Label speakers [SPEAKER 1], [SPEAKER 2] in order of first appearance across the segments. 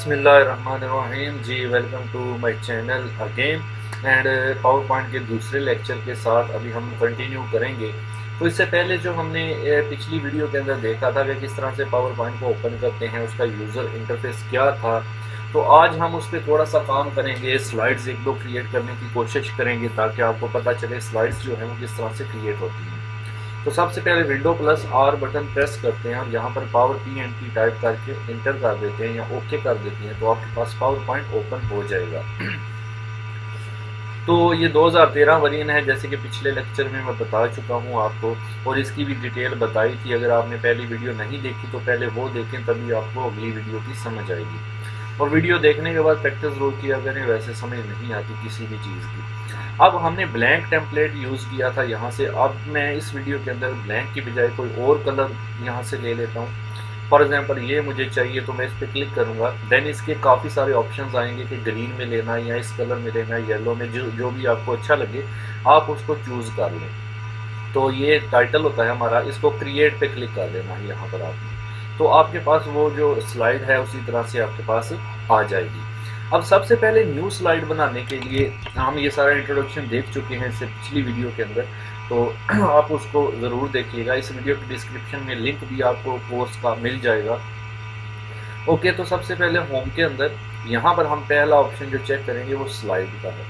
[SPEAKER 1] बिस्मिल्लाहिर्रहमानिर्रहीम जी, welcome to my channel again and PowerPoint के दूसरे लेक्चर के साथ अभी हम कंटिन्यू करेंगे। तो इससे पहले जो हमने पिछली वीडियो के अंदर देखा था कि किस तरह से पावर पॉइंट को ओपन करते हैं, उसका यूज़र इंटरफेस क्या था, तो आज हम उस पर थोड़ा सा काम करेंगे। स्लाइड्स एक दो क्रिएट करने की कोशिश करेंगे ताकि आपको पता चले स्लाइड्स जो हैं वो किस तरह से क्रिएट होती हैं। तो सबसे पहले window plus are button press करते हैं और यहाँ पर पावर पी टाइप करके इंटर कर देते हैं या ओके कर देते हैं, तो आपके पास पावर पॉइंट ओपन हो जाएगा। तो ये 2013 वर्जन है, जैसे कि पिछले लेक्चर में मैं बता चुका हूँ आपको, और इसकी भी डिटेल बताई थी। अगर आपने पहली वीडियो नहीं देखी तो पहले वो देखें, तभी आपको अगली वीडियो की समझ आएगी। और वीडियो देखने के बाद प्रैक्टिस जरूर किया करें, वैसे समझ नहीं आती किसी भी चीज़ की। अब हमने ब्लैंक टेम्पलेट यूज़ किया था यहाँ से। अब मैं इस वीडियो के अंदर ब्लैंक की बजाय कोई और कलर यहाँ से ले लेता हूँ। फॉर एग्जांपल ये मुझे चाहिए तो मैं इस पर क्लिक करूँगा, देन इसके काफ़ी सारे ऑप्शंस आएंगे कि ग्रीन में लेना है या इस कलर में लेना है, येलो में, जो भी आपको अच्छा लगे आप उसको चूज़ कर लें। तो ये टाइटल होता है हमारा, इसको क्रिएट पे क्लिक कर देना है यहाँ पर आपने, तो आपके पास वो जो स्लाइड है उसी तरह से आपके पास आ जाएगी। अब सबसे पहले न्यू स्लाइड बनाने के लिए हम ये सारा इंट्रोडक्शन देख चुके हैं इससे पिछली वीडियो के अंदर, तो आप उसको ज़रूर देखिएगा। इस वीडियो के डिस्क्रिप्शन में लिंक भी आपको कोर्स का मिल जाएगा। ओके, तो सबसे पहले होम के अंदर यहाँ पर हम पहला ऑप्शन जो चेक करेंगे वो स्लाइड का है।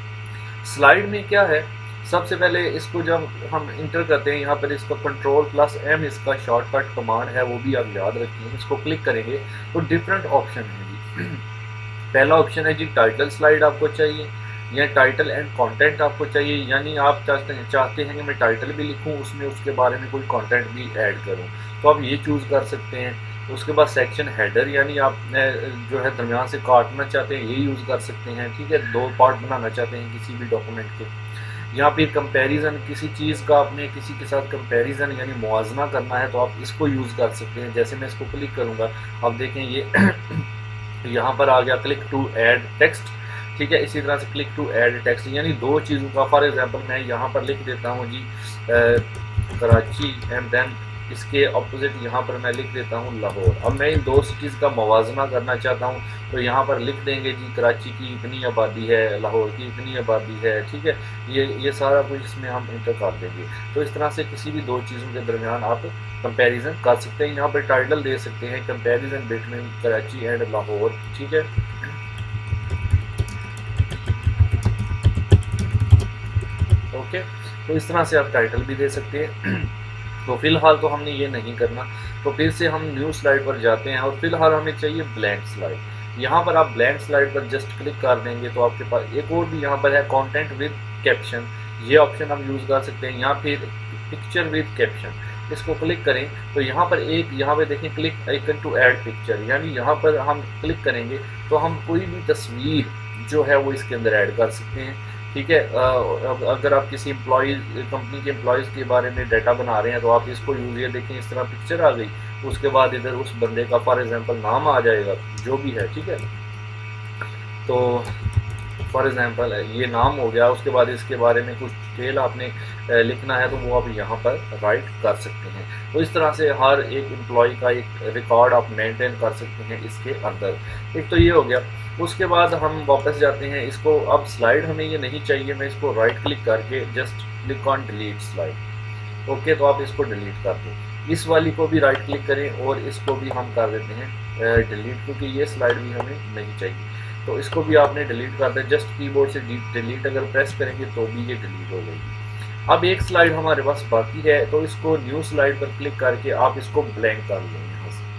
[SPEAKER 1] स्लाइड में क्या है, सबसे पहले इसको जब हम इंटर करते हैं यहाँ पर, इसका Ctrl+M इसका शॉर्टकट कमांड है, वो भी आप याद रखिए। इसको क्लिक करेंगे तो डिफरेंट ऑप्शन है जी। पहला ऑप्शन है जी टाइटल स्लाइड आपको चाहिए या टाइटल एंड कंटेंट आपको चाहिए, यानी आप चाहते हैं कि मैं टाइटल भी लिखूं, उसमें उसके बारे में कोई कंटेंट भी ऐड करूं, तो आप ये चूज़ कर सकते हैं। उसके बाद सेक्शन हेडर, यानी आप जो है दरमियान से काटना चाहते हैं, ये यूज़ कर सकते हैं। ठीक है, दो पार्ट बनाना चाहते हैं किसी भी डॉक्यूमेंट के। यहाँ पे कंपैरिजन, किसी चीज़ का आपने किसी के साथ कंपैरिजन यानी मुआवजा करना है, तो आप इसको यूज़ कर सकते हैं। जैसे मैं इसको क्लिक करूँगा, आप देखें ये यहाँ पर आ गया क्लिक टू ऐड टेक्स्ट। ठीक है, इसी तरह से क्लिक टू ऐड टेक्स्ट, यानी दो चीज़ों का, फॉर एग्जांपल मैं यहाँ पर लिख देता हूँ जी कराची, एंड देन इसके अपोजिट यहाँ पर मैं लिख देता हूँ लाहौर। अब मैं इन दो सिटीज़ का मवाजना करना चाहता हूँ, तो यहाँ पर लिख देंगे जी कराची की इतनी आबादी है, लाहौर की इतनी आबादी है। ठीक है, ये सारा कुछ इसमें हम इंटर कर देंगे। तो इस तरह से किसी भी दो चीज़ों के दरमियान आप कंपैरिजन कर सकते हैं। यहाँ पर टाइटल दे सकते हैं comparison between Karachi and Lahore. ठीक है, ओके, तो इस तरह से आप टाइटल भी दे सकते हैं। तो फिलहाल तो हमने ये नहीं करना, तो फिर से हम न्यू स्लाइड पर जाते हैं और फिलहाल हमें चाहिए ब्लैंक स्लाइड। यहाँ पर आप ब्लैंक स्लाइड पर जस्ट क्लिक कर देंगे तो आपके पास एक और भी यहाँ पर है कंटेंट विद कैप्शन, ये ऑप्शन आप यूज़ कर सकते हैं। यहाँ फिर पिक्चर विद कैप्शन, इसको क्लिक करें तो यहाँ पर यहाँ पे देखें click icon to add picture, यानी यहाँ पर हम क्लिक करेंगे तो हम कोई भी तस्वीर जो है वो इसके अंदर ऐड कर सकते हैं। ठीक है, अगर आप किसी कंपनी के एम्प्लॉयज़ के बारे में डाटा बना रहे हैं तो आप इसको यूज़, ये देखें इस तरह पिक्चर आ गई, उसके बाद इधर उस बंदे का फॉर एग्जांपल नाम आ जाएगा जो भी है। ठीक है, तो फॉर एग्जांपल ये नाम हो गया, उसके बाद इसके बारे में कुछ डिटेल आपने लिखना है तो वो आप यहाँ पर राइट कर सकते हैं। तो इस तरह से हर एक एम्प्लॉय का एक रिकॉर्ड आप मेंटेन कर सकते हैं इसके अंदर। एक तो ये हो गया। उसके बाद हम वापस जाते हैं इसको, अब स्लाइड हमें ये नहीं चाहिए, मैं इसको राइट क्लिक करके just click on delete slide. Okay, तो आप इसको डिलीट कर दें। इस वाली को भी राइट क्लिक करें और इसको भी हम कर देते हैं डिलीट, क्योंकि ये स्लाइड भी हमें नहीं चाहिए, तो इसको भी आपने डिलीट कर दें। जस्ट कीबोर्ड से डिलीट अगर प्रेस करेंगे तो भी ये डिलीट हो जाएगी। अब एक स्लाइड हमारे पास बाकी है, तो इसको न्यू स्लाइड पर क्लिक करके आप इसको ब्लैंक कर लें। यहाँ से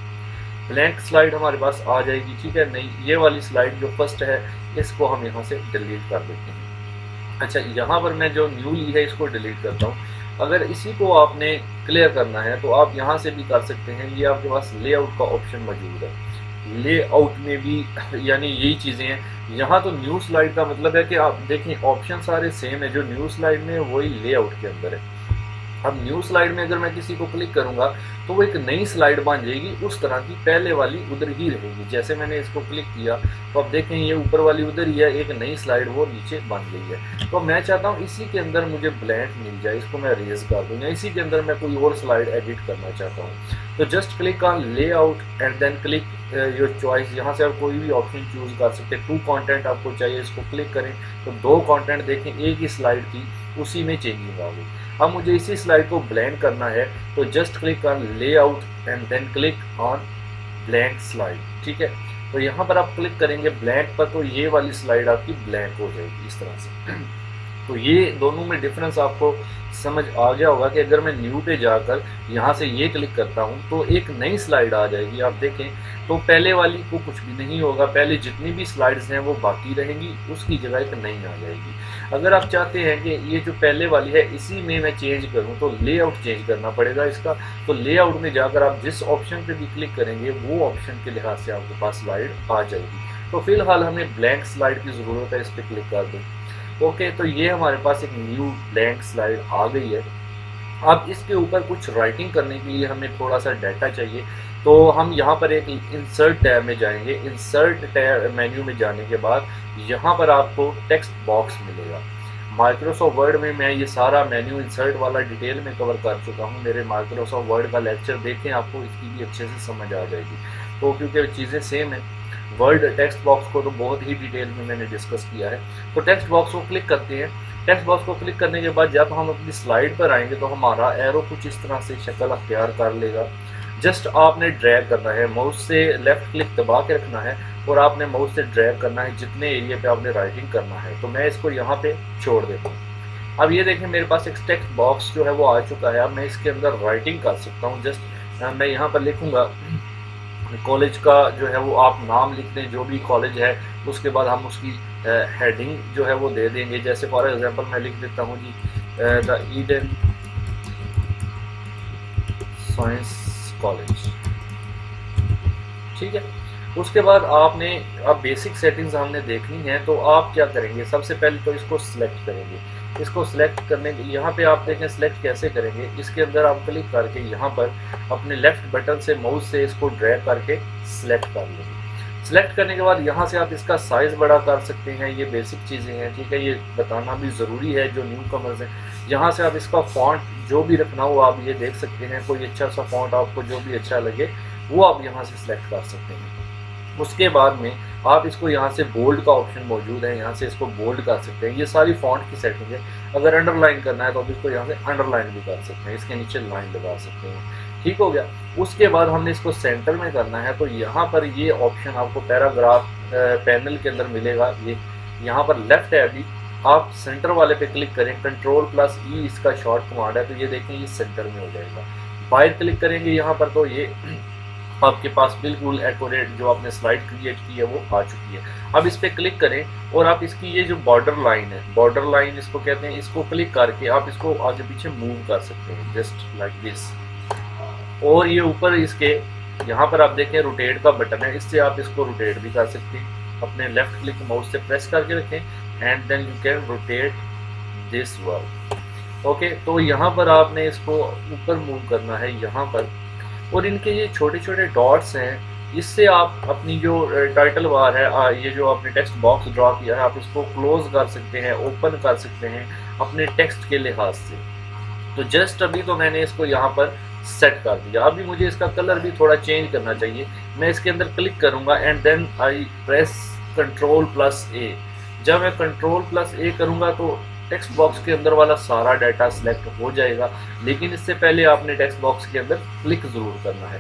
[SPEAKER 1] ब्लैंक स्लाइड हमारे पास आ जाएगी। ठीक है, नहीं, ये वाली स्लाइड जो फर्स्ट है इसको हम यहाँ से डिलीट कर देते हैं। अच्छा, यहाँ पर मैं जो न्यू ली है इसको डिलीट करता हूँ। अगर इसी को आपने क्लियर करना है तो आप यहाँ से भी कर सकते हैं। ये आपके पास लेआउट का ऑप्शन मौजूद है, लेआउट में भी यानी यही चीज़ें हैं। यहाँ तो न्यू स्लाइड का मतलब है कि आप देखें ऑप्शन सारे सेम है, जो न्यू स्लाइड में वही लेआउट के अंदर है। अब न्यू स्लाइड में अगर मैं किसी को क्लिक करूंगा तो वो एक नई स्लाइड बन जाएगी, उस तरह की पहले वाली उधर ही रहेगी। जैसे मैंने इसको क्लिक किया तो अब देखें ये ऊपर वाली उधर ही है, एक नई स्लाइड वो नीचे बन गई है। तो मैं चाहता हूँ इसी के अंदर मुझे ब्लैंक मिल जाए, इसको मैं रेज कर दूँ, या इसी के अंदर मैं कोई और स्लाइड एडिट करना चाहता हूँ। तो just click on layout and then click your choice. यहाँ से आप कोई भी ऑप्शन चूज कर सकते हैं। 2 कंटेंट आपको चाहिए, इसको क्लिक करें तो 2 कंटेंट देखें, एक ही स्लाइड थी उसी में चेंजिंग आ गई। अब मुझे इसी स्लाइड को ब्लैंक करना है तो just click on layout and then click on blank slide. ठीक है, तो यहाँ पर आप क्लिक करेंगे ब्लैंक पर तो ये वाली स्लाइड आपकी ब्लैंक हो जाएगी इस तरह से। तो ये दोनों में डिफरेंस आपको समझ आ गया होगा कि अगर मैं न्यू पे जाकर यहाँ से ये क्लिक करता हूँ तो एक नई स्लाइड आ जाएगी। आप देखें तो पहले वाली को कुछ भी नहीं होगा, पहले जितनी भी स्लाइड्स हैं वो बाकी रहेंगी, उसकी जगह एक नई आ जाएगी। अगर आप चाहते हैं कि ये जो पहले वाली है इसी में मैं चेंज करूँ तो लेआउट चेंज करना पड़ेगा इसका। तो लेआउट में जाकर आप जिस ऑप्शन पे भी क्लिक करेंगे वो ऑप्शन के लिहाज से आपके पास स्लाइड आ जाएगी। तो फिलहाल हमें ब्लैंक स्लाइड की ज़रूरत है, इस पर क्लिक कर दें। ओके, तो ये हमारे पास एक न्यू ब्लैंक स्लाइड आ गई है। अब इसके ऊपर कुछ राइटिंग करने के लिए हमें थोड़ा सा डाटा चाहिए, तो हम यहाँ पर एक इंसर्ट टैब में जाएंगे। इंसर्ट टैब मेन्यू में जाने के बाद यहाँ पर आपको टेक्स्ट बॉक्स मिलेगा। माइक्रोसॉफ्ट वर्ड में मैं ये सारा मेन्यू इंसर्ट वाला डिटेल में कवर कर चुका हूँ। मेरे माइक्रोसॉफ्ट वर्ड का लेक्चर देखें, आपको इसकी भी अच्छे से समझ आ जाएगी। तो क्योंकि चीज़ें सेम हैं, वर्ड टेक्स्ट बॉक्स को तो बहुत ही डिटेल में मैंने डिस्कस किया है। तो टेक्स्ट बॉक्स को क्लिक करते हैं। टेक्स्ट बॉक्स को क्लिक करने के बाद जब हम अपनी स्लाइड पर आएंगे तो हमारा एरो कुछ इस तरह से शक्ल अख्तियार कर लेगा। जस्ट आपने ड्रैग करना है, माउस से लेफ्ट क्लिक दबा के रखना है और आपने माउस से ड्रैग करना है जितने एरिया पे आपने राइटिंग करना है। तो मैं इसको यहाँ पे छोड़ देता हूँ। अब ये देखें मेरे पास एक टेक्स्ट बॉक्स जो है वो आ चुका है। अब मैं इसके अंदर राइटिंग कर सकता हूँ। जस्ट मैं यहाँ पर लिखूँगा कॉलेज का जो है वो आप नाम लिख दें, जो भी कॉलेज है, उसके बाद हम उसकी हेडिंग जो है वो दे देंगे। जैसे फॉर एग्जांपल मैं लिख देता हूँ जी द ईडन साइंस कॉलेज। ठीक है, उसके बाद आपने अब बेसिक सेटिंग्स हमने देखनी है। तो आप क्या करेंगे, सबसे पहले तो इसको सिलेक्ट करेंगे। इसको सिलेक्ट करने के यहाँ पे आप देखें सिलेक्ट कैसे करेंगे। इसके अंदर आप क्लिक करके यहाँ पर अपने लेफ्ट बटन से माउस से इसको ड्रैग करके सिलेक्ट कर लेंगे। सिलेक्ट करने के बाद यहाँ से आप इसका साइज़ बड़ा कर सकते हैं। ये बेसिक चीज़ें हैं, ठीक है, ये बताना भी ज़रूरी है जो न्यू कमर्स हैं। यहाँ से आप इसका फॉन्ट जो भी रखना हो आप ये देख सकते हैं। कोई अच्छा सा फॉन्ट आपको जो भी अच्छा लगे वो आप यहाँ से सिलेक्ट कर सकते हैं। उसके बाद में आप इसको यहाँ से बोल्ड का ऑप्शन मौजूद है, यहाँ से इसको बोल्ड कर सकते हैं। ये सारी फॉन्ट की सेटिंग है। अगर अंडरलाइन करना है तो आप इसको यहाँ से अंडरलाइन भी कर सकते हैं, इसके नीचे लाइन लगा सकते हैं। ठीक हो गया। उसके बाद हमने इसको सेंटर में करना है तो यहाँ पर ये ऑप्शन आपको पैराग्राफ पैनल के अंदर मिलेगा। ये यहाँ पर लेफ्ट है, अभी आप सेंटर वाले पे क्लिक करें, Ctrl+E इसका शॉर्ट कमांड है। तो ये देखें ये सेंटर में हो जाएगा। बाहर क्लिक करेंगे यहाँ पर तो ये आपके पास बिल्कुल एक्यूरेट जो आपने स्लाइड क्रिएट की है वो आ चुकी है। अब इस पर क्लिक करें और आप इसकी ये जो बॉर्डर लाइन है, बॉर्डर लाइन इसको कहते हैं, इसको क्लिक करके आप इसको आगे पीछे मूव कर सकते हैं जस्ट लाइक दिस। और ये ऊपर इसके यहाँ पर आप देखें रोटेट का बटन है, इससे आप इसको रोटेट भी कर सकते हैं। अपने लेफ्ट क्लिक माउस से प्रेस करके रखें and then you can rotate this word. Okay, तो यहाँ पर आपने इसको ऊपर मूव करना है यहाँ पर। और इनके ये छोटे छोटे डॉट्स हैं, इससे आप अपनी जो टाइटल बार है, ये जो आपने टेक्स्ट बॉक्स ड्रॉ किया है, आप इसको क्लोज कर सकते हैं, ओपन कर सकते हैं अपने टेक्स्ट के लिहाज से। तो जस्ट अभी तो मैंने इसको यहाँ पर सेट कर दिया। अभी मुझे इसका कलर भी थोड़ा चेंज करना चाहिए। मैं इसके अंदर क्लिक करूँगा and then I press Ctrl+A। जब मैं Ctrl+A करूँगा तो टेक्स्ट बॉक्स के अंदर वाला सारा डाटा सिलेक्ट हो जाएगा, लेकिन इससे पहले आपने टेक्स्ट बॉक्स के अंदर क्लिक ज़रूर करना है।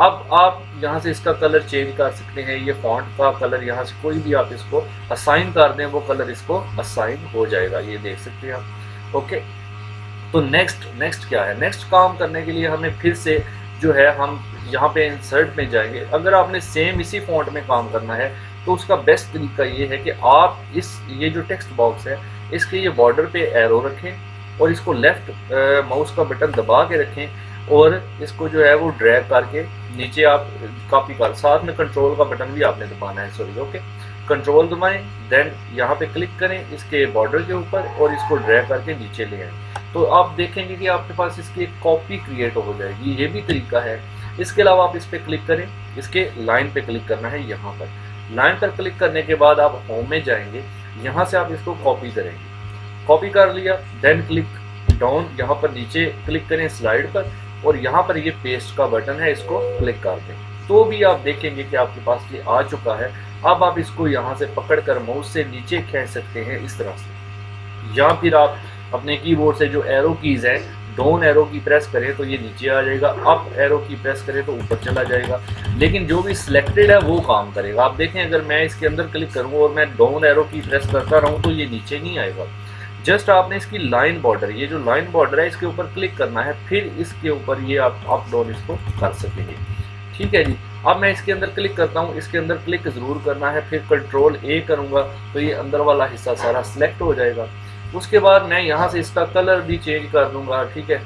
[SPEAKER 1] अब आप यहाँ से इसका कलर चेंज कर सकते हैं। ये फॉन्ट का कलर यहाँ से कोई भी आप इसको असाइन कर दें, वो कलर इसको असाइन हो जाएगा, ये देख सकते हैं आप। ओके, तो नेक्स्ट क्या है, नेक्स्ट काम करने के लिए हमें फिर से जो है हम यहाँ पे इंसर्ट में जाएंगे। अगर आपने सेम इसी फॉन्ट में काम करना है तो उसका बेस्ट तरीका ये है कि आप ये जो टेक्स्ट बॉक्स है इसके ये बॉर्डर पे एरो रखें और इसको लेफ्ट माउस का बटन दबा के रखें और इसको जो है वो ड्रैग करके नीचे आप कॉपी कर, साथ में कंट्रोल का बटन भी आपने दबाना है, सॉरी। ओके, कंट्रोल दबाएं, देन यहाँ पे क्लिक करें इसके बॉर्डर के ऊपर और इसको ड्रैग करके नीचे ले आएं। तो आप देखेंगे कि आपके पास इसकी एक कॉपी क्रिएट हो जाएगी। ये भी तरीका है। इसके अलावा आप इस पर क्लिक करें, इसके लाइन पे क्लिक करना है। यहाँ पर लाइन पर क्लिक करने के बाद आप होम में जाएंगे, यहाँ से आप इसको कॉपी करेंगे। कॉपी कर लिया, देन क्लिक डाउन, यहाँ पर नीचे क्लिक करें स्लाइड पर और यहाँ पर ये पेस्ट का बटन है, इसको क्लिक कर दें। तो भी आप देखेंगे कि आपके पास ये आ चुका है। अब आप इसको यहाँ से पकड़कर माउस से नीचे खींच सकते हैं इस तरह से, या फिर आप अपने कीबोर्ड से जो एरो कीज है, डाउन एरो की प्रेस करें तो ये नीचे आ जाएगा, अप एरो की प्रेस करें तो ऊपर चला जाएगा। लेकिन जो भी सिलेक्टेड है वो काम करेगा। आप देखें अगर मैं इसके अंदर क्लिक करूँ और मैं डाउन एरो की प्रेस करता रहूँ तो ये नीचे नहीं आएगा। जस्ट आपने इसकी लाइन बॉर्डर, ये जो लाइन बॉर्डर है इसके ऊपर क्लिक करना है, फिर इसके ऊपर ये आप अप डाउन इसको कर सकेंगे। ठीक है जी। अब मैं इसके अंदर क्लिक करता हूँ, इसके अंदर क्लिक ज़रूर करना है, फिर कंट्रोल ए करूँगा तो ये अंदर वाला हिस्सा सारा सिलेक्ट हो जाएगा। उसके बाद मैं यहाँ से इसका कलर भी चेंज कर दूँगा। ठीक है,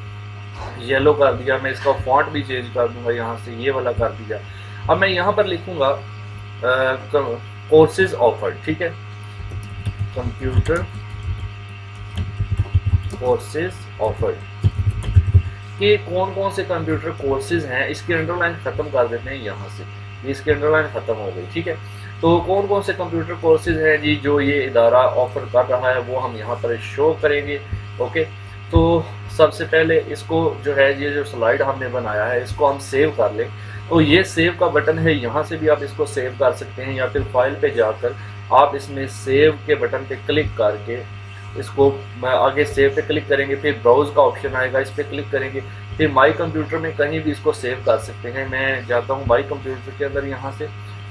[SPEAKER 1] येलो कर दिया। मैं इसका फॉन्ट भी चेंज कर दूँगा, यहाँ से ये वाला कर दिया। अब मैं यहाँ पर लिखूँगा कोर्सेज ऑफर्ड। ठीक है, कंप्यूटर कोर्सेज ऑफर्ड कि कौन कौन से कंप्यूटर कोर्सेज हैं, इसकी अंडरलाइन ख़त्म कर देते हैं यहाँ से। इसकी अंडरलाइन ख़त्म हो गई। ठीक है, तो कौन कौन से कंप्यूटर कोर्सेज हैं जी जो ये इदारा ऑफ़र कर रहा है वो हम यहाँ पर शो करेंगे। ओके, तो सबसे पहले इसको जो है, ये जो स्लाइड हमने बनाया है इसको हम सेव कर लें। तो ये सेव का बटन है, यहाँ से भी आप इसको सेव कर सकते हैं, या फिर फाइल पे जाकर आप इसमें सेव के बटन पे क्लिक करके इसको आगे सेव पे क्लिक करेंगे, फिर ब्राउज का ऑप्शन आएगा, इस पर क्लिक करेंगे, फिर माई कंप्यूटर में कहीं भी इसको सेव कर सकते हैं। मैं जाता हूँ माई कंप्यूटर के अंदर, यहाँ से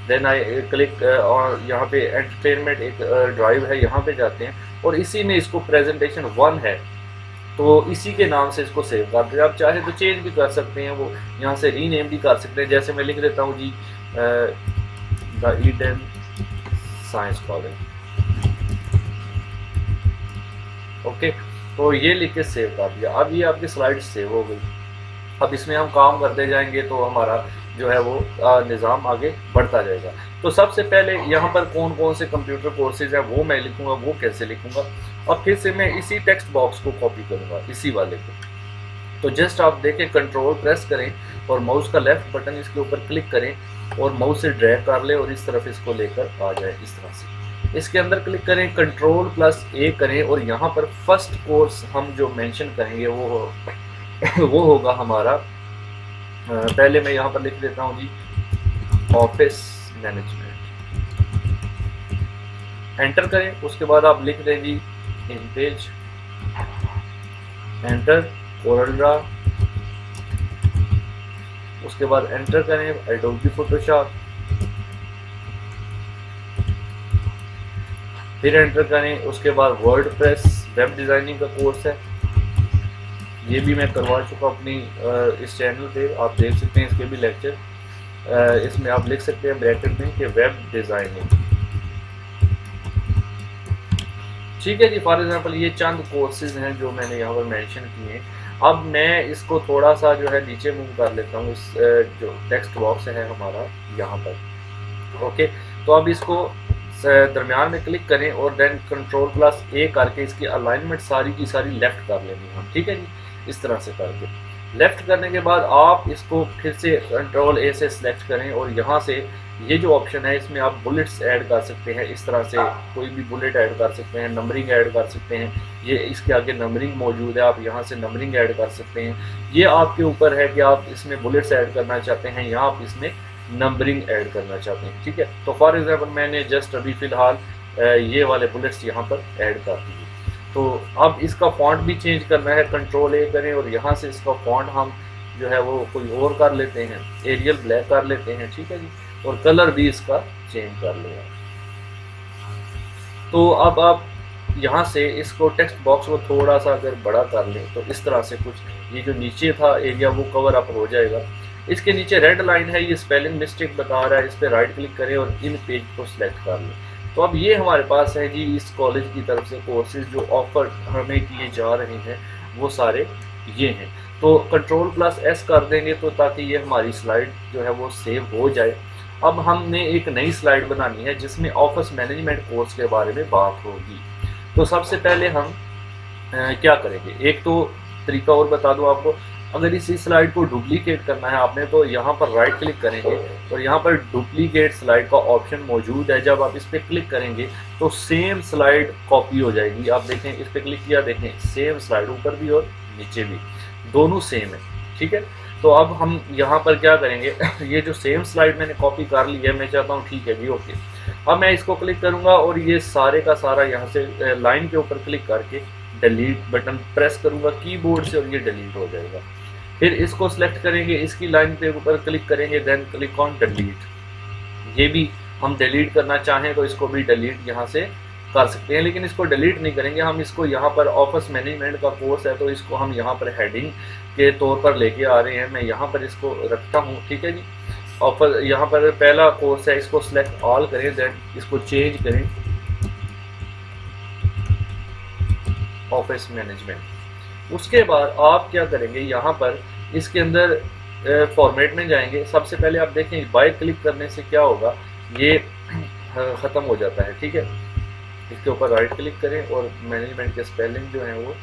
[SPEAKER 1] देन आई क्लिक और यहाँ पे एंटरटेनमेंट एक ड्राइव है, यहाँ पे जाते हैं और इसी में इसको प्रेजेंटेशन 1 है तो इसी के नाम से इसको सेव कर दें। आप चाहे तो चेंज भी कर सकते हैं, वो यहाँ से रीनेम भी कर सकते हैं। जैसे मैं लिख देता हूँ जी the Eden science college. Okay, तो ये लिख के सेव कर दिया। अब ये आपकी स्लाइड सेव हो गई। अब इसमें हम काम करते जाएंगे तो हमारा जो है वो निज़ाम आगे बढ़ता जाएगा। तो सबसे पहले यहाँ पर कौन कौन से कंप्यूटर कोर्सेज हैं वो मैं लिखूँगा, वो कैसे लिखूँगा, और फिर से मैं इसी टेक्स्ट बॉक्स को कॉपी करूँगा, इसी वाले को। तो जस्ट आप देखें, कंट्रोल प्रेस करें और माउस का लेफ्ट बटन इसके ऊपर क्लिक करें और माउस से ड्रैग कर लें और इस तरफ इसको लेकर आ जाए इस तरह से। इसके अंदर क्लिक करें, कंट्रोल प्लस ए करें और यहाँ पर फर्स्ट कोर्स हम जो मेंशन करेंगे वो होगा हमारा, पहले मैं यहाँ पर लिख देता हूँ जी ऑफिस मैनेजमेंट। एंटर करें, उसके बाद आप लिख दें जी इमेज, एंटर कोरलड्रा, उसके बाद एंटर करें एडोबी फोटोशॉप, फिर एंटर करें, उसके बाद वर्डप्रेस वेब डिज़ाइनिंग का कोर्स है, ये भी मैं करवा चुका अपनी इस चैनल पे, आप देख सकते हैं इसके भी लेक्चर। इसमें आप लिख सकते हैं ब्रैकेट में कि वेब डिज़ाइनिंग। ठीक है जी, फॉर एग्जांपल ये चंद कोर्सेज हैं जो मैंने यहाँ पर मेंशन किए हैं। अब मैं इसको थोड़ा सा जो है नीचे मूव कर लेता हूँ, इस जो टेक्स्ट बॉक्स है हमारा यहाँ पर। ओके, तो अब इसको दरमियान में क्लिक करें और देन कंट्रोल प्लस ए करके इसकी अलाइनमेंट सारी की सारी लेफ़्ट कर लेनी है। ठीक है जी, इस तरह से करके लेफ़्ट करने के बाद आप इसको फिर से कंट्रोल ए से सिलेक्ट करें और यहाँ से ये जो ऑप्शन है इसमें आप बुलेट्स ऐड कर सकते हैं। इस तरह से कोई भी बुलेट ऐड कर सकते हैं, नंबरिंग ऐड कर सकते हैं। ये इसके आगे नंबरिंग मौजूद है, आप यहाँ से नंबरिंग ऐड कर सकते हैं। ये आपके ऊपर है कि आप इसमें बुलेट्स ऐड करना चाहते हैं या आप इसमें नंबरिंग ऐड करना चाहते हैं। ठीक है, तो फॉर एग्जांपल मैंने जस्ट अभी फ़िलहाल ये वाले बुलेट्स यहाँ पर ऐड कर दिए। तो अब इसका फॉन्ट भी चेंज करना है, कंट्रोल ए करें और यहाँ से इसका फॉन्ट हम जो है वो कोई और कर लेते हैं, एरियल ब्लैक कर लेते हैं। ठीक है जी, और कलर भी इसका चेंज कर लेंगे। तो अब आप यहाँ से इसको टेक्स्ट बॉक्स को थोड़ा सा अगर बड़ा कर लें तो इस तरह से कुछ ये जो नीचे था एरिया वो कवर अप हो जाएगा। इसके नीचे रेड लाइन है, ये स्पेलिंग मिस्टेक बता रहा है, इस पर राइट क्लिक करें और इन पेज को सिलेक्ट कर लें। तो अब ये हमारे पास है जी इस कॉलेज की तरफ से कोर्सेज जो ऑफर हमें किए जा रहे हैं वो सारे ये हैं। तो कंट्रोल प्लस एस कर देंगे तो ताकि ये हमारी स्लाइड जो है वो सेव हो जाए। अब हमने एक नई स्लाइड बनानी है जिसमें ऑफिस मैनेजमेंट कोर्स के बारे में बात होगी। तो सबसे पहले हम क्या करेंगे, एक तो तरीका और बता दूं आपको, अगर इसी स्लाइड को डुप्लीकेट करना है आपने तो यहाँ पर राइट क्लिक करेंगे और यहाँ पर डुप्लीकेट स्लाइड का ऑप्शन मौजूद है। जब आप इस पर क्लिक करेंगे तो सेम स्लाइड कॉपी हो जाएगी। आप देखें, इस पर क्लिक किया, देखें सेम स्लाइड ऊपर भी और नीचे भी दोनों सेम है। ठीक है, तो अब हम यहाँ पर क्या करेंगे ये जो सेम स्लाइड मैंने कॉपी कर ली है, मैं चाहता हूँ ठीक है जी ओके। अब मैं इसको क्लिक करूँगा और ये सारे का सारा यहाँ से लाइन के ऊपर क्लिक करके डिलीट बटन प्रेस करूँगा कीबोर्ड से और ये डिलीट हो जाएगा। फिर इसको सिलेक्ट करेंगे, इसकी लाइन पे ऊपर क्लिक करेंगे, देन क्लिक ऑन डिलीट। ये भी हम डिलीट करना चाहें तो इसको भी डिलीट यहाँ से कर सकते हैं, लेकिन इसको डिलीट नहीं करेंगे हम। इसको यहाँ पर ऑफिस मैनेजमेंट का कोर्स है तो इसको हम यहाँ पर हेडिंग के तौर पर लेके आ रहे हैं। मैं यहाँ पर इसको रखता हूँ, ठीक है जी। ऑफिस यहाँ पर पहला कोर्स है, इसको सिलेक्ट ऑल करें, देन इसको चेंज करें ऑफिस मैनेजमेंट। उसके बाद आप क्या करेंगे, यहाँ पर इसके अंदर फॉर्मेट में जाएंगे। सबसे पहले आप देखें बाय क्लिक करने से क्या होगा, ये ख़त्म हो जाता है। ठीक है, इसके ऊपर राइट क्लिक करें और मैनेजमेंट के स्पेलिंग जो है वो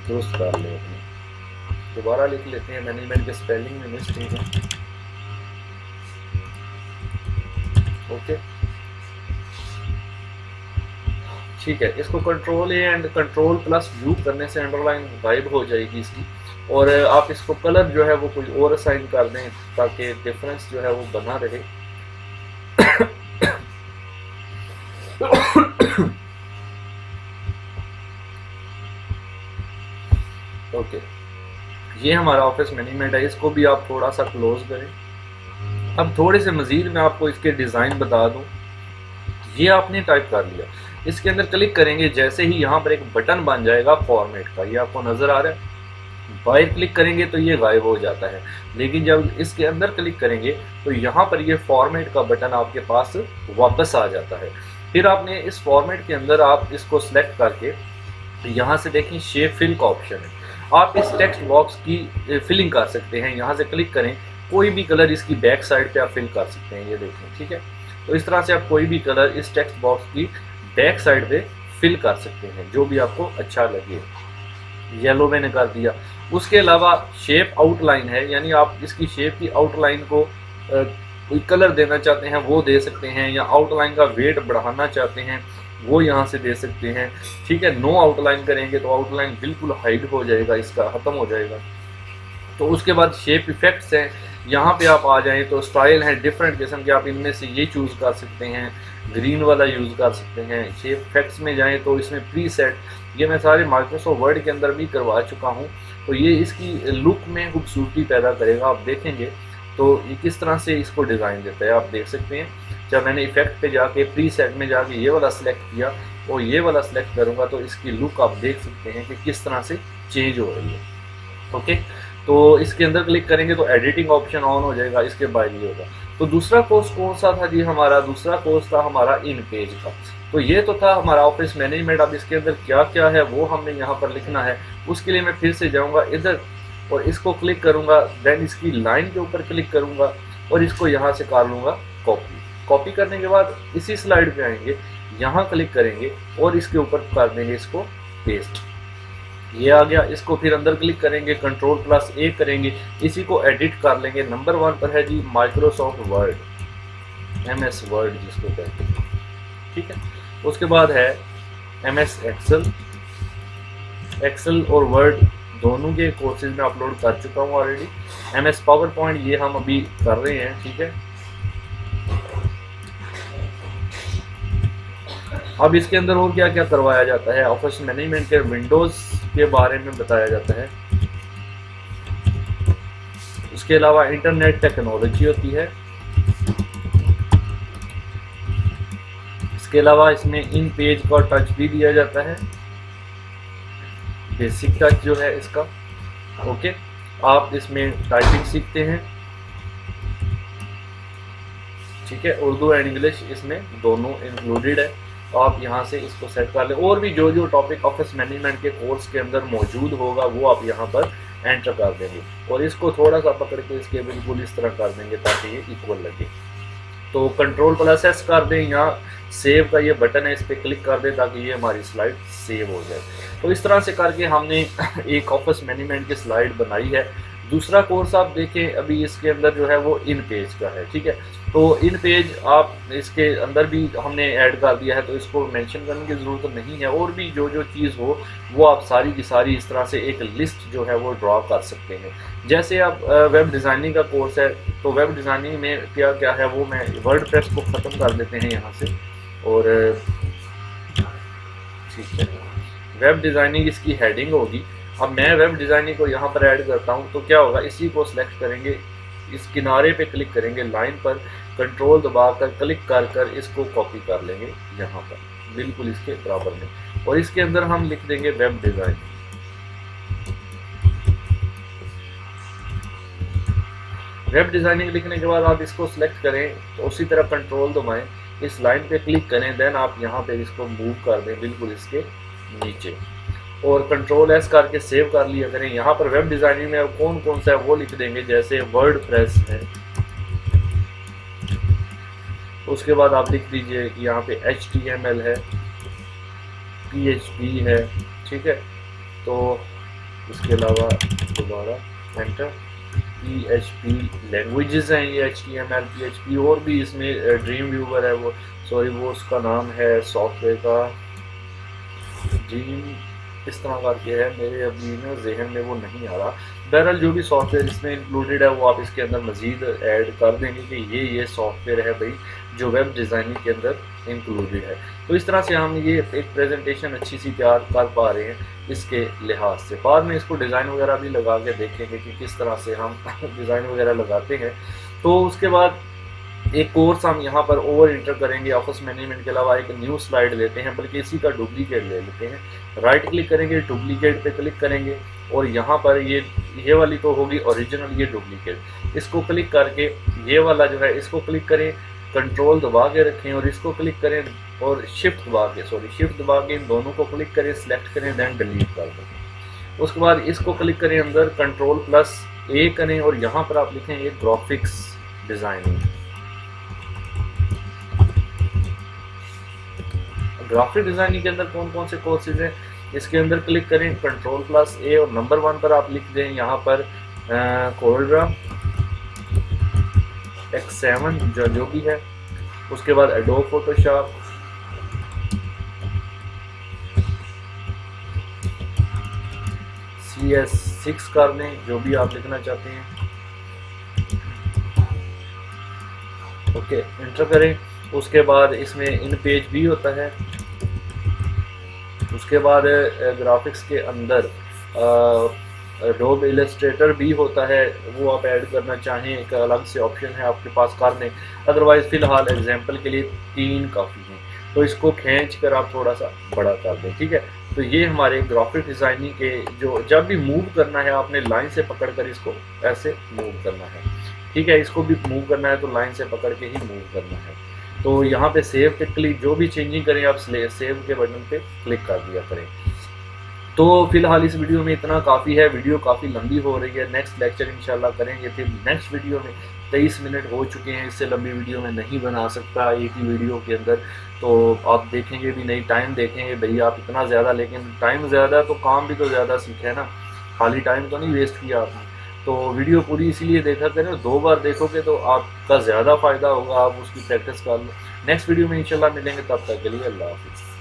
[SPEAKER 1] दुरुस्त कर लें अपने। दोबारा लिख लेते हैं, मैनेजमेंट के स्पेलिंग में मिस्टेक है। ओके ठीक है, इसको control A and control plus view करने से अंडरलाइन गायब हो जाएगी इसकी। और आप इसको कलर जो है वो कोई और असाइन कर दें ताकि डिफरेंस जो है वो बना रहे। ओके, ये हमारा ऑफिस मैनेजमेंट है, इसको भी आप थोड़ा सा क्लोज करें। अब थोड़े से मजीद मैं आपको इसके डिज़ाइन बता दूं। ये आपने टाइप कर लिया, इसके अंदर क्लिक करेंगे, जैसे ही यहाँ पर एक बटन बन जाएगा फॉर्मेट का, ये आपको नज़र आ रहा है। बाहर क्लिक करेंगे तो ये गायब हो जाता है, लेकिन जब इसके अंदर क्लिक करेंगे तो यहाँ पर ये फॉर्मेट का बटन आपके पास वापस आ जाता है। फिर आपने इस फॉर्मेट के अंदर आप इसको सिलेक्ट करके यहाँ से देखें शेप फिल का ऑप्शन है, आप इस टेक्स्ट बॉक्स की फिलिंग कर सकते हैं। यहाँ से क्लिक करें, कोई भी कलर इसकी बैक साइड पे आप फिल कर सकते हैं, ये देखें। ठीक है, तो इस तरह से आप कोई भी कलर इस टेक्स्ट बॉक्स की बैक साइड पे फिल कर सकते हैं, जो भी आपको अच्छा लगे। येलो मैंने कर दिया। उसके अलावा शेप आउटलाइन है, यानी आप इसकी शेप की आउटलाइन को कोई कलर देना चाहते हैं वो दे सकते हैं, या आउटलाइन का वेट बढ़ाना चाहते हैं वो यहाँ से दे सकते हैं। ठीक है, नो आउटलाइन करेंगे तो आउटलाइन बिल्कुल हाइड हो जाएगा, इसका ख़त्म हो जाएगा। तो उसके बाद शेप इफ़ेक्ट्स हैं, यहाँ पे आप आ जाएं तो स्टाइल है डिफरेंट किस्म के, आप इनमें से ये चूज़ कर सकते हैं, ग्रीन वाला यूज़ कर सकते हैं। शेप इफेक्ट्स में जाएं तो इसमें प्री सेट, ये मैं सारे माइक्रोसॉफ्ट वर्ड के अंदर भी करवा चुका हूँ, तो ये इसकी लुक में खूबसूरती पैदा करेगा। आप देखेंगे तो ये किस तरह से इसको डिज़ाइन देता है, आप देख सकते हैं। जब मैंने इफेक्ट पे जाके प्री सेट में जाके ये वाला सिलेक्ट किया और ये वाला सिलेक्ट करूँगा तो इसकी लुक आप देख सकते हैं कि किस तरह से चेंज हो रही है। ओके, तो इसके अंदर क्लिक करेंगे तो एडिटिंग ऑप्शन ऑन हो जाएगा, इसके बाद ये होगा। तो दूसरा कोर्स कौन सा था जी हमारा? दूसरा कोर्स था हमारा इन पेज का। तो ये तो था हमारा ऑफिस मैनेजमेंट। अब इसके अंदर क्या क्या है वो हमने यहाँ पर लिखना है। उसके लिए मैं फिर से जाऊँगा इधर और इसको क्लिक करूँगा, देन इसकी लाइन के ऊपर क्लिक करूँगा और इसको यहाँ से कर लूँगा कॉपी। कॉपी करने के बाद इसी स्लाइड पे आएंगे, यहाँ क्लिक करेंगे और इसके ऊपर कर देंगे इसको पेस्ट। ये आ गया। इसको फिर अंदर क्लिक करेंगे, Ctrl+A करेंगे, इसी को एडिट कर लेंगे। नंबर 1 पर है जी माइक्रोसॉफ्ट वर्ड, MS वर्ड जिसको कहते हैं। ठीक है, उसके बाद है MS एक्सेल। एक्सेल और वर्ड दोनों के कोर्सेज में अपलोड कर चुका हूँ ऑलरेडी। MS पावर पॉइंट ये हम अभी कर रहे हैं। ठीक है, अब इसके अंदर और क्या क्या करवाया जाता है, ऑफिस मैनेजमेंट के विंडोज़ के बारे में बताया जाता है। उसके अलावा इंटरनेट टेक्नोलॉजी होती है। इसके अलावा इसमें इन पेज का टच भी दिया जाता है, बेसिक टच जो है इसका। ओके, आप इसमें टाइपिंग सीखते हैं। ठीक है, उर्दू एंड इंग्लिश इसमें दोनों इंक्लूडेड है। आप यहाँ से इसको सेट कर लें। और भी जो जो टॉपिक ऑफिस मैनेजमेंट के कोर्स के अंदर मौजूद होगा वो आप यहाँ पर एंटर कर देंगे और इसको थोड़ा सा पकड़ के इसके बिल्कुल इस तरह कर देंगे ताकि ये इक्वल लगे। तो कंट्रोल प्लस एस कर दें, यहाँ सेव का ये बटन है, इस पर क्लिक कर दें ताकि ये हमारी स्लाइड सेव हो जाए। तो इस तरह से करके हमने एक ऑफिस मैनेजमेंट की स्लाइड बनाई है। दूसरा कोर्स आप देखें, अभी इसके अंदर जो है वो इन पेज का है, ठीक है। तो इन पेज आप इसके अंदर भी हमने ऐड कर दिया है, तो इसको मेंशन करने की ज़रूरत नहीं है। और भी जो जो चीज़ हो वो आप सारी की सारी इस तरह से एक लिस्ट जो है वो ड्रॉ कर सकते हैं। जैसे आप वेब डिज़ाइनिंग का कोर्स है, तो वेब डिज़ाइनिंग में क्या क्या है वो मैं वर्डप्रेस को ख़त्म कर देते हैं यहाँ से, और ठीक है, वेब डिज़ाइनिंग इसकी हेडिंग होगी। अब मैं वेब डिज़ाइनिंग को यहाँ पर ऐड करता हूँ, तो क्या होगा, इसी को सिलेक्ट करेंगे, इस किनारे पे क्लिक करेंगे, लाइन पर कंट्रोल दबाकर क्लिक कर कर इसको कॉपी कर लेंगे यहाँ पर बिल्कुल इसके बराबर में, और इसके अंदर हम लिख देंगे वेब डिज़ाइन। वेब डिज़ाइनिंग लिखने के बाद आप इसको सिलेक्ट करें, तो उसी तरह कंट्रोल दबाएं, इस लाइन पे क्लिक करें, देन आप यहाँ पे इसको मूव कर दें बिल्कुल इसके नीचे, और कंट्रोल एस करके सेव कर लिया करें। यहाँ पर वेब डिज़ाइनिंग में कौन कौन सा है वो लिख देंगे, जैसे वर्डप्रेस है, उसके बाद आप लिख दीजिए कि यहाँ पे HTML है, PHP है, ठीक है। तो इसके अलावा दोबारा एंटर, PHP लैंग्वेजेस हैं ये, HTML PHP, और भी इसमें ड्रीम व्यूवर है, वो सॉरी वो उसका नाम है सॉफ्टवेयर का ड्रीम, इस तरह करके है, मेरे अभी ना जहन में वो नहीं आ रहा। बहरहाल जो भी सॉफ्टवेयर इसमें इंक्लूडेड है वो आप इसके अंदर मज़ीद ऐड कर देंगे कि ये सॉफ्टवेयर है भाई जो वेब डिज़ाइनिंग के अंदर इंक्लूडेड है। तो इस तरह से हम ये एक प्रेजेंटेशन अच्छी सी तैयार कर पा रहे हैं इसके लिहाज से। बाद में इसको डिज़ाइन वगैरह भी लगा के देखेंगे कि किस तरह से हम डिज़ाइन वगैरह लगाते हैं। तो उसके बाद एक कोर्स हम यहाँ पर ओवर इंटर करेंगे, ऑफिस मैनेजमेंट के अलावा एक न्यू स्लाइड लेते हैं, बल्कि इसी का डुप्लीकेट ले लेते हैं। राइट क्लिक करेंगे, डुप्लीकेट पे क्लिक करेंगे, और यहाँ पर ये वाली तो होगी ओरिजिनल, ये डुप्लीकेट, इसको क्लिक करके ये वाला जो है इसको क्लिक करें, कंट्रोल दबा के रखें और इसको क्लिक करें, और शिफ्ट दबा के इन दोनों को क्लिक करें, सिलेक्ट करें, देन डिलीट कर दें। उसके बाद इसको क्लिक करें, अंदर कंट्रोल प्लस ए करें, और यहाँ पर आप लिखें एक ग्राफिक्स डिज़ाइनिंग। ग्राफिक डिज़ाइनिंग के अंदर कौन कौन से कोर्सेज हैं, इसके अंदर क्लिक करें, कंट्रोल प्लस ए, और नंबर 1 पर आप लिख दें यहाँ पर कोल्ड्रा X7 जो भी है। उसके बाद एडोब फोटोशॉप, CS6 कर दें, जो भी आप लिखना चाहते हैं, ओके एंटर करें। उसके बाद इसमें इन पेज भी होता है। उसके बाद ग्राफिक्स के अंदर एडोब इलस्ट्रेटर भी होता है, वो आप ऐड करना चाहें एक अलग से ऑप्शन है आपके पास, कर दें। अदरवाइज़ फ़िलहाल एग्जांपल के लिए 3 काफ़ी हैं, तो इसको खींच कर आप थोड़ा सा बड़ा कर दें, ठीक है। तो ये हमारे ग्राफिक डिज़ाइनिंग के जो जब भी मूव करना है आपने लाइन से पकड़ कर इसको ऐसे मूव करना है, ठीक है। इसको भी मूव करना है तो लाइन से पकड़ के ही मूव करना है। तो यहाँ पे सेव पे क्लिक, जो भी चेंजिंग करें आप सेव के बटन पे क्लिक कर दिया करें। तो फिलहाल इस वीडियो में इतना काफ़ी है, वीडियो काफ़ी लंबी हो रही है, नेक्स्ट लेक्चर इंशाल्लाह करेंगे। फिर नेक्स्ट वीडियो में 23 मिनट हो चुके हैं, इससे लंबी वीडियो में नहीं बना सकता एक ही वीडियो के अंदर, तो आप देखेंगे भी नहीं, टाइम देखेंगे भैया आप इतना ज़्यादा, लेकिन टाइम ज़्यादा तो काम भी तो ज़्यादा सीखे ना, खाली टाइम तो नहीं वेस्ट किया आपने। तो वीडियो पूरी इसीलिए देखा करें, 2 बार देखोगे तो आपका ज़्यादा फ़ायदा होगा, आप उसकी प्रैक्टिस कर लो। नेक्स्ट वीडियो में इंशाल्लाह मिलेंगे, तब तक के लिए अल्लाह हाफ़िज़।